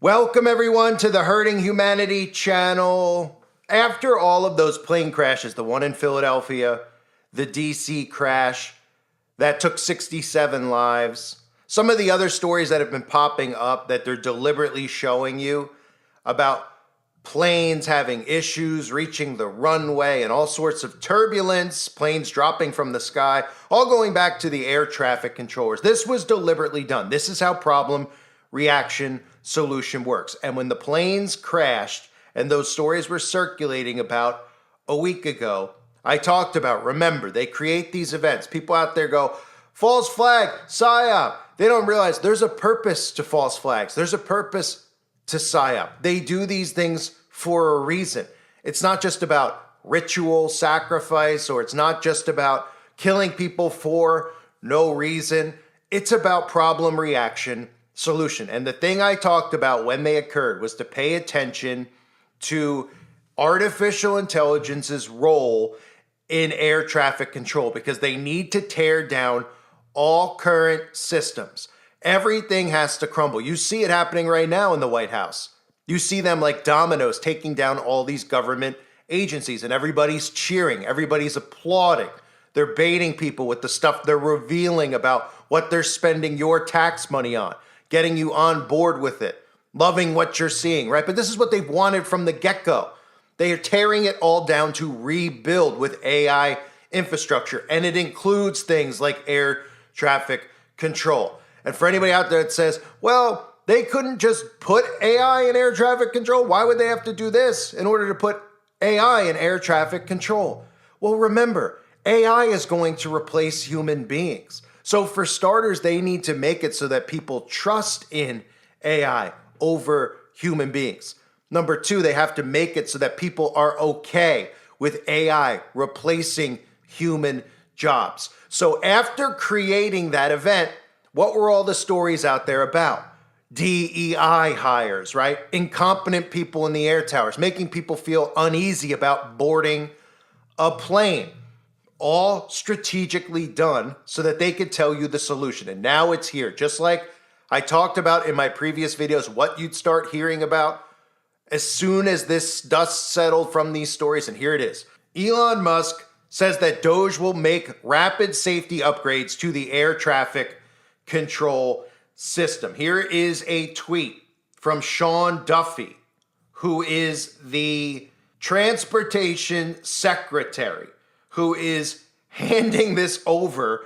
Welcome everyone to the Hurting Humanity channel. After all of those plane crashes, the one in Philadelphia, the DC crash that took 67 lives, some of the other stories that have been popping up that they're deliberately showing you about planes having issues reaching the runway and all sorts of turbulence, planes dropping from the sky, all going back to the air traffic controllers. This was deliberately done. This is how problem, reaction, solution works. And when the planes crashed and those stories were circulating about a week ago, I talked about, remember, they create these events. People out there go, false flag, PSYOP. They don't realize there's a purpose to false flags. There's a purpose to PSYOP. They do these things for a reason. It's not just about ritual sacrifice, or it's not just about killing people for no reason. It's about problem, reaction, solution. And the thing I talked about when they occurred was to pay attention to artificial intelligence's role in air traffic control, because they need to tear down all current systems. Everything has to crumble. You see it happening right now in the White House. You see them like dominoes taking down all these government agencies, and everybody's cheering, everybody's applauding. They're baiting people with the stuff they're revealing about what they're spending your tax money on, getting you on board with it, loving what you're seeing, right? But this is what they've wanted from the get-go. They are tearing it all down to rebuild with AI infrastructure, and it includes things like air traffic control. And for anybody out there that says, well, they couldn't just put AI in air traffic control, why would they have to do this in order to put AI in air traffic control? Well, remember, AI is going to replace human beings. So for starters, they need to make it so that people trust in AI over human beings. Number two, they have to make it so that people are okay with AI replacing human jobs. So after creating that event, what were all the stories out there about? DEI hires, right? Incompetent people in the air towers, making people feel uneasy about boarding a plane. All strategically done so that they could tell you the solution. And now it's here. Just like I talked about in my previous videos, what you'd start hearing about as soon as this dust settled from these stories. And here it is. Elon Musk says that Doge will make rapid safety upgrades to the air traffic control system. Here is a tweet from Sean Duffy, who is the transportation secretary, who is handing this over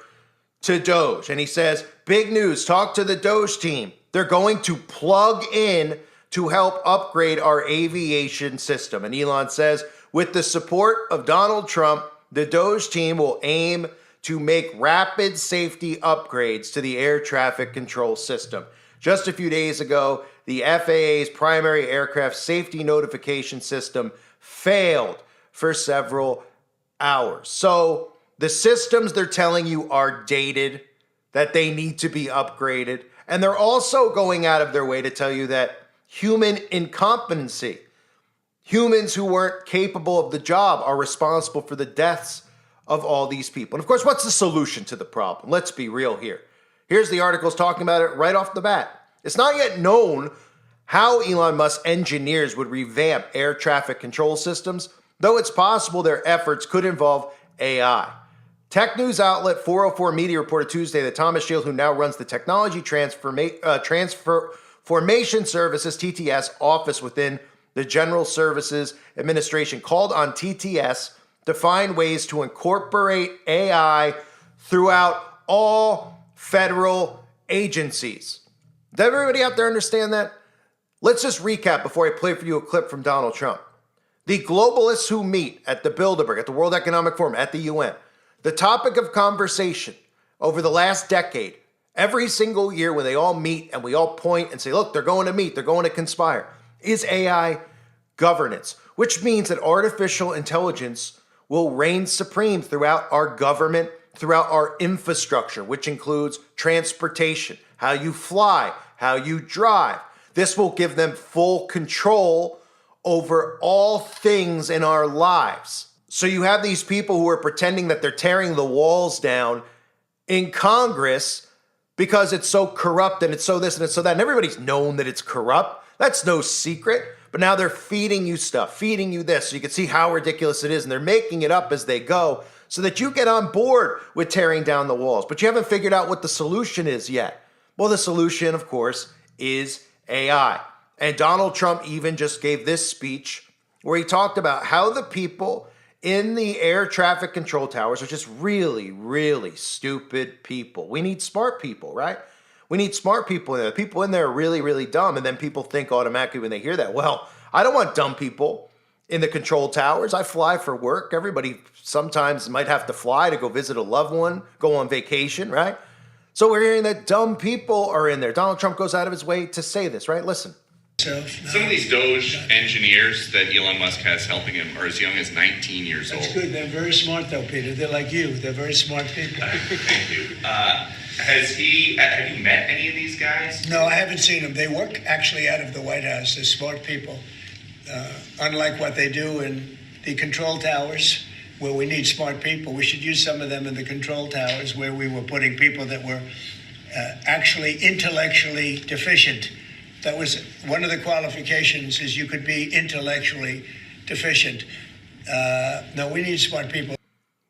to Doge. And he says, big news, talk to the Doge team. They're going to plug in to help upgrade our aviation system. And Elon says, with the support of Donald Trump, the Doge team will aim to make rapid safety upgrades to the air traffic control system. Just a few days ago, the FAA's primary aircraft safety notification system failed for several hours. So the systems they're telling you are dated, that they need to be upgraded. And they're also going out of their way to tell you that human incompetency, humans who weren't capable of the job, are responsible for the deaths of all these people. And of course, what's the solution to the problem? Let's be real here. Here's the articles talking about it right off the bat. It's not yet known how Elon Musk's engineers would revamp air traffic control systems, though it's possible their efforts could involve AI. Tech news outlet 404 Media reported Tuesday that Thomas Shield, who now runs the Technology Transformation Services, TTS, office within the General Services Administration, called on TTS to find ways to incorporate AI throughout all federal agencies. Does everybody out there understand that? Let's just recap before I play for you a clip from Donald Trump. The globalists who meet at the Bilderberg, at the World Economic Forum, at the UN, the topic of conversation over the last decade, every single year when they all meet and we all point and say, look, they're going to meet, they're going to conspire, is AI governance, which means that artificial intelligence will reign supreme throughout our government, throughout our infrastructure, which includes transportation, how you fly, how you drive. This will give them full control over all things in our lives. So you have these people who are pretending that they're tearing the walls down in Congress because it's so corrupt and it's so this and it's so that. And everybody's known that it's corrupt. That's no secret. But now they're feeding you stuff, feeding you this, so you can see how ridiculous it is. And they're making it up as they go so that you get on board with tearing down the walls. But you haven't figured out what the solution is yet. Well, the solution, of course, is AI. And Donald Trump even just gave this speech where he talked about how the people in the air traffic control towers are just really, really stupid people. We need smart people, right? We need smart people in there. People in there are really, really dumb. And then people think automatically when they hear that, well, I don't want dumb people in the control towers. I fly for work. Everybody sometimes might have to fly to go visit a loved one, go on vacation, right? So we're hearing that dumb people are in there. Donald Trump goes out of his way to say this, right? Listen. Some of these Doge engineers that Elon Musk has helping him are as young as 19 years old. That's good. They're very smart, though, Peter. They're like you. They're very smart people. Thank you. Have you met any of these guys? No, I haven't seen them. They work actually out of the White House. They're smart people. Unlike what they do in the control towers, where we need smart people, we should use some of them in the control towers where we were putting people that were actually intellectually deficient. That was one of the qualifications, is you could be intellectually deficient. No, we need smart people.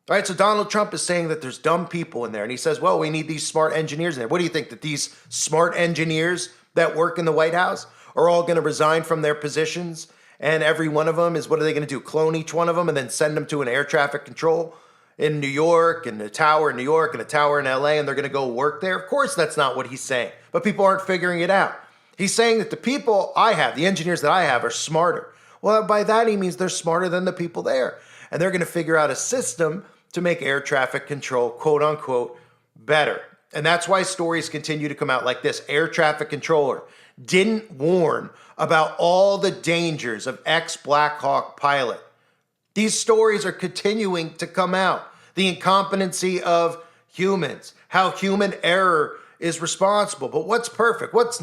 All right, so Donald Trump is saying that there's dumb people in there, and he says, well, we need these smart engineers in there. What do you think, that these smart engineers that work in the White House are all going to resign from their positions, and every one of them is, what are they going to do, clone each one of them and then send them to an air traffic control in New York, and a tower in New York, and a tower in LA, and they're going to go work there? Of course that's not what he's saying, but people aren't figuring it out. He's saying that the people I have, the engineers that I have, are smarter. Well, by that he means they're smarter than the people there, and they're going to figure out a system to make air traffic control, quote unquote, better. And that's why stories continue to come out like this. Air traffic controller didn't warn about all the dangers of ex-Black Hawk pilot. These stories are continuing to come out. The incompetency of humans, how human error is responsible. But what's perfect? What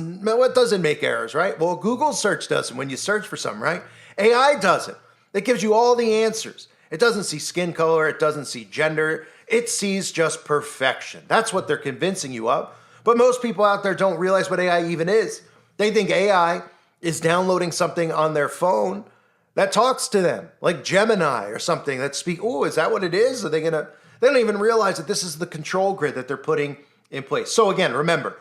doesn't make errors, right? Well, Google search doesn't when you search for something, right? AI doesn't. It gives you all the answers. It doesn't see skin color. It doesn't see gender. It sees just perfection. That's what they're convincing you of. But most people out there don't realize what AI even is. They think AI is downloading something on their phone that talks to them, like Gemini or something that speak. Oh, is that what it is? Are they gonna? They don't even realize that this is the control grid that they're putting in place. So again, remember,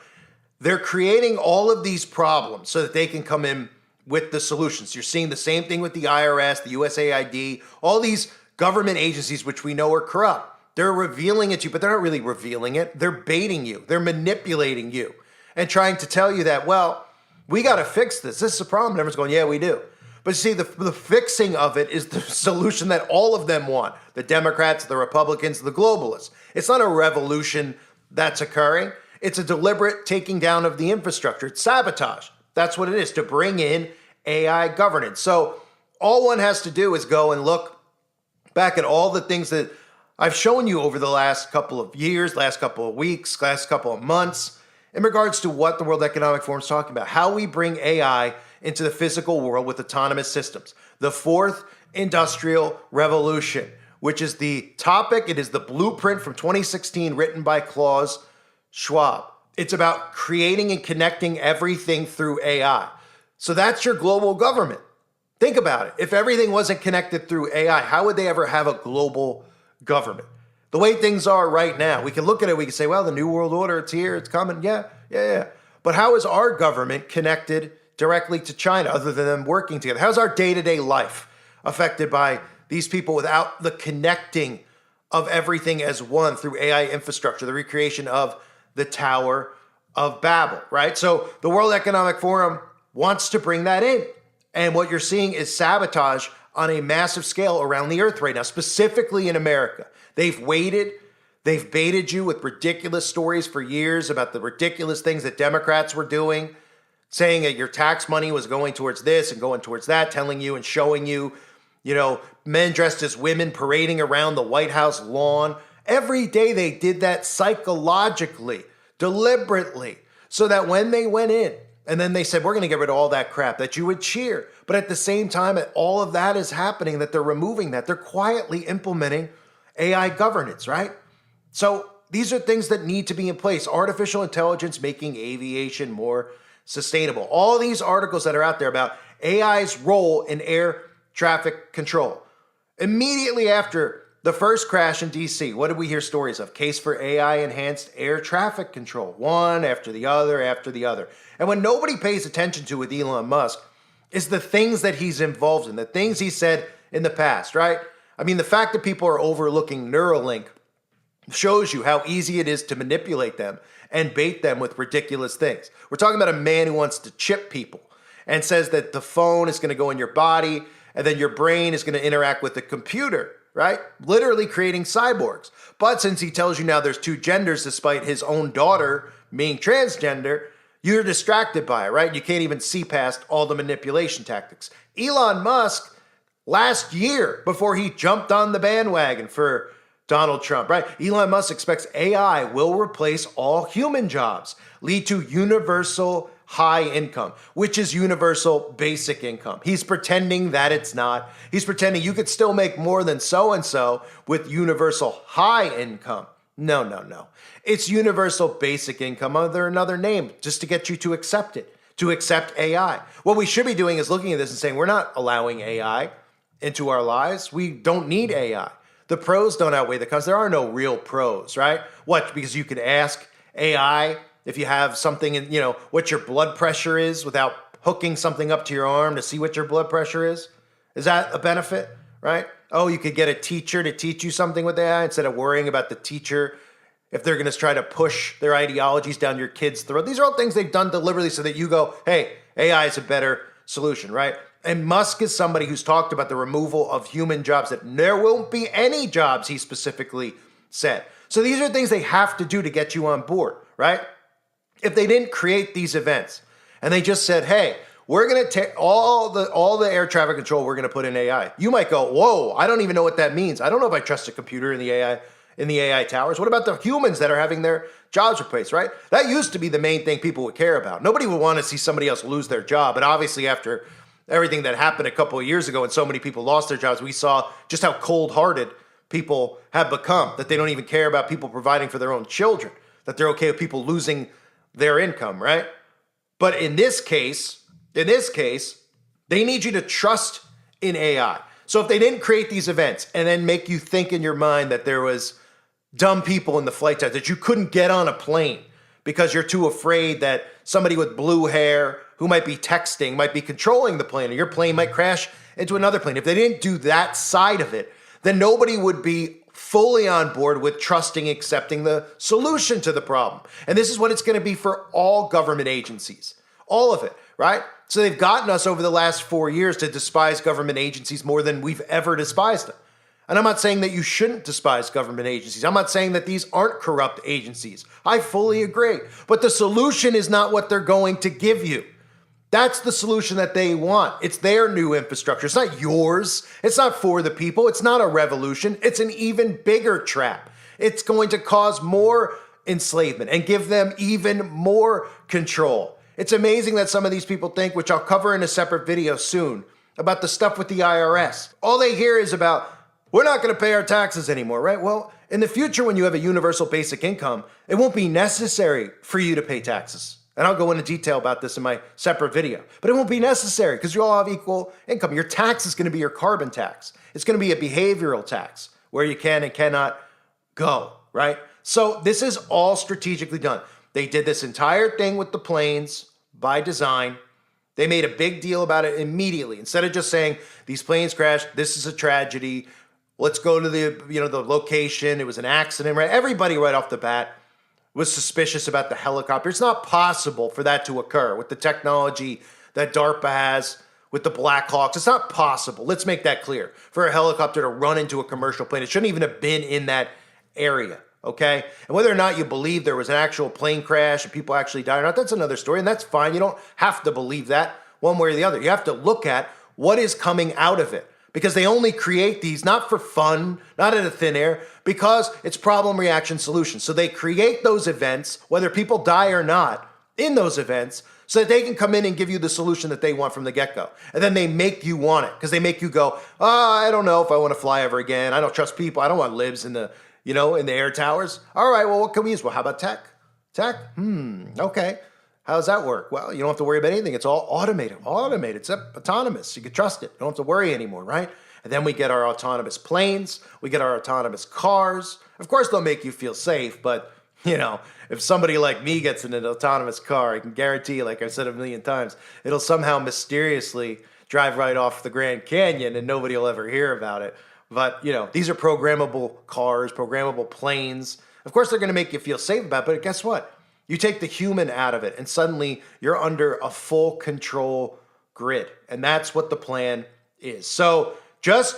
they're creating all of these problems so that they can come in with the solutions. You're seeing the same thing with the IRS, the USAID, all these government agencies, which we know are corrupt. They're revealing it to you, but they're not really revealing it. They're baiting you. They're manipulating you and trying to tell you that, well, we got to fix this. This is a problem. And everyone's going, yeah, we do. But see, the fixing of it is the solution that all of them want. The Democrats, the Republicans, the globalists. It's not a revolution that's occurring. It's a deliberate taking down of the infrastructure. It's sabotage. That's what it is, to bring in AI governance. So all one has to do is go and look back at all the things that I've shown you over the last couple of years, last couple of weeks, last couple of months, in regards to what the World Economic Forum is talking about, how we bring AI into the physical world with autonomous systems. The fourth industrial revolution, which is the topic. It is the blueprint from 2016 written by Klaus Schwab. It's about creating and connecting everything through AI. So that's your global government. Think about it. If everything wasn't connected through AI, how would they ever have a global government? The way things are right now, we can look at it, we can say, well, the New World Order, it's here, it's coming. Yeah. But how is our government connected directly to China other than them working together? How's our day-to-day life affected by these people without the connecting of everything as one through AI infrastructure, the recreation of the Tower of Babel, right? So the World Economic Forum wants to bring that in. And what you're seeing is sabotage on a massive scale around the earth right now, specifically in America. They've waited. They've baited you with ridiculous stories for years about the ridiculous things that Democrats were doing, saying that your tax money was going towards this and going towards that, telling you and showing you, men dressed as women parading around the White House lawn. Every day they did that psychologically, deliberately, so that when they went in, and then they said, we're going to get rid of all that crap, that you would cheer. But at the same time, all of that is happening, that they're removing that. They're quietly implementing AI governance, right? So these are things that need to be in place. Artificial intelligence making aviation more sustainable. All these articles that are out there about AI's role in air traffic control. Immediately after the first crash in DC, what did we hear stories of? Case for AI enhanced air traffic control, one after the other after the other. And what nobody pays attention to with Elon Musk is the things that he's involved in, the things he said in the past, right? I mean, the fact that people are overlooking Neuralink shows you how easy it is to manipulate them and bait them with ridiculous things. We're talking about a man who wants to chip people and says that the phone is going to go in your body and then your brain is going to interact with the computer, right? Literally creating cyborgs. But since he tells you now there's two genders despite his own daughter being transgender, you're distracted by it, right? You can't even see past all the manipulation tactics. Elon Musk, last year, before he jumped on the bandwagon for Donald Trump, right? Elon Musk expects AI will replace all human jobs, lead to universal high income, which is universal basic income. He's pretending that it's not. He's pretending you could still make more than so-and-so with universal high income. No, no, no. It's universal basic income under another name, just to get you to accept it, to accept AI. What we should be doing is looking at this and saying, we're not allowing AI into our lives. We don't need AI. The pros don't outweigh the cons. There are no real pros, right? What? Because you could ask AI if you have something in, what your blood pressure is without hooking something up to your arm to see what your blood pressure is. Is that a benefit, right? Oh, you could get a teacher to teach you something with AI instead of worrying about the teacher if they're going to try to push their ideologies down your kid's throat. These are all things they've done deliberately so that you go, hey, AI is a better solution, right? And Musk is somebody who's talked about the removal of human jobs, that there won't be any jobs, he specifically said. So these are things they have to do to get you on board, right? If they didn't create these events and they just said, hey, we're going to take all the air traffic control, we're going to put in AI. You might go, whoa, I don't even know what that means. I don't know if I trust a computer in the AI towers. What about the humans that are having their jobs replaced, right? That used to be the main thing people would care about. Nobody would want to see somebody else lose their job. But obviously after everything that happened a couple of years ago and so many people lost their jobs, we saw just how cold-hearted people have become, that they don't even care about people providing for their own children, that they're okay with people losing their income, right? But in this case, they need you to trust in AI. So if they didn't create these events and then make you think in your mind that there was dumb people in the flight test, that you couldn't get on a plane because you're too afraid that somebody with blue hair who might be texting might be controlling the plane, or your plane might crash into another plane. If they didn't do that side of it, then nobody would be fully on board with trusting, accepting the solution to the problem. And this is what it's going to be for all government agencies, all of it, right? So they've gotten us over the last 4 years to despise government agencies more than we've ever despised them. And I'm not saying that you shouldn't despise government agencies. I'm not saying that these aren't corrupt agencies. I fully agree. But the solution is not what they're going to give you. That's the solution that they want. It's their new infrastructure. It's not yours. It's not for the people. It's not a revolution. It's an even bigger trap. It's going to cause more enslavement and give them even more control. It's amazing that some of these people think, which I'll cover in a separate video soon, about the stuff with the IRS. All they hear is about, we're not going to pay our taxes anymore, right? Well, in the future, when you have a universal basic income, it won't be necessary for you to pay taxes. And I'll go into detail about this in my separate video. But it won't be necessary because you all have equal income. Your tax is going to be your carbon tax. It's going to be a behavioral tax where you can and cannot go, right? So this is all strategically done. They did this entire thing with the planes by design. They made a big deal about it immediately. Instead of just saying, these planes crashed, this is a tragedy, let's go to the location, it was an accident, right? Everybody right off the bat was suspicious about the helicopter. It's not possible for that to occur with the technology that DARPA has with the Black Hawks. It's not possible. Let's make that clear. For a helicopter to run into a commercial plane, it shouldn't even have been in that area, okay? And whether or not you believe there was an actual plane crash and people actually died or not, that's another story, and that's fine. You don't have to believe that one way or the other. You have to look at what is coming out of it. Because they only create these not for fun, not out of thin air, because it's problem, reaction, solution. So they create those events, whether people die or not, in those events, so that they can come in and give you the solution that they want from the get-go. And then they make you want it, because they make you go, I don't know if I want to fly ever again. I don't trust people. I don't want libs in the air towers. All right, well, what can we use? Well, how about tech? Tech? Okay. How does that work? Well, you don't have to worry about anything. It's all automated. It's autonomous. You can trust it. You don't have to worry anymore, right? And then we get our autonomous planes. We get our autonomous cars. Of course, they'll make you feel safe, but if somebody like me gets in an autonomous car, I can guarantee you, like I've said a million times, it'll somehow mysteriously drive right off the Grand Canyon and nobody will ever hear about it. But, these are programmable cars, programmable planes. Of course, they're going to make you feel safe about it, but guess what? You take the human out of it and suddenly you're under a full control grid. And that's what the plan is. So this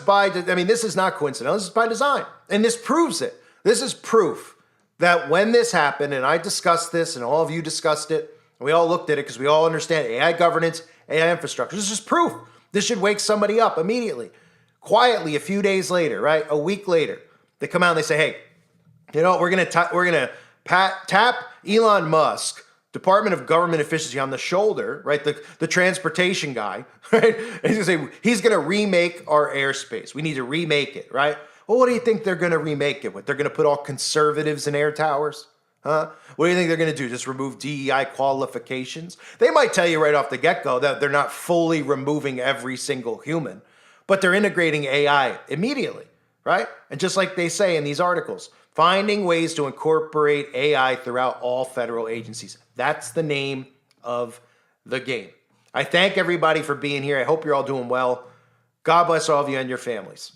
is not coincidental. This is by design. And this proves it. This is proof that when this happened, and I discussed this, and all of you discussed it, and we all looked at it because we all understand AI governance, AI infrastructure. This is proof. This should wake somebody up immediately. Quietly, a few days later, right? A week later, they come out and they say, hey, we're gonna tap Elon Musk, Department of Government Efficiency, on the shoulder, right? The transportation guy, right? And he's gonna say he's gonna remake our airspace. We need to remake it, right? Well, what do you think they're going to remake it with? They're going to put all conservatives in air towers? Huh? What do you think they're going to do? Just remove DEI qualifications? They might tell you right off the get-go that they're not fully removing every single human, but they're integrating AI immediately, right? And just like they say in these articles, finding ways to incorporate AI throughout all federal agencies. That's the name of the game. I thank everybody for being here. I hope you're all doing well. God bless all of you and your families.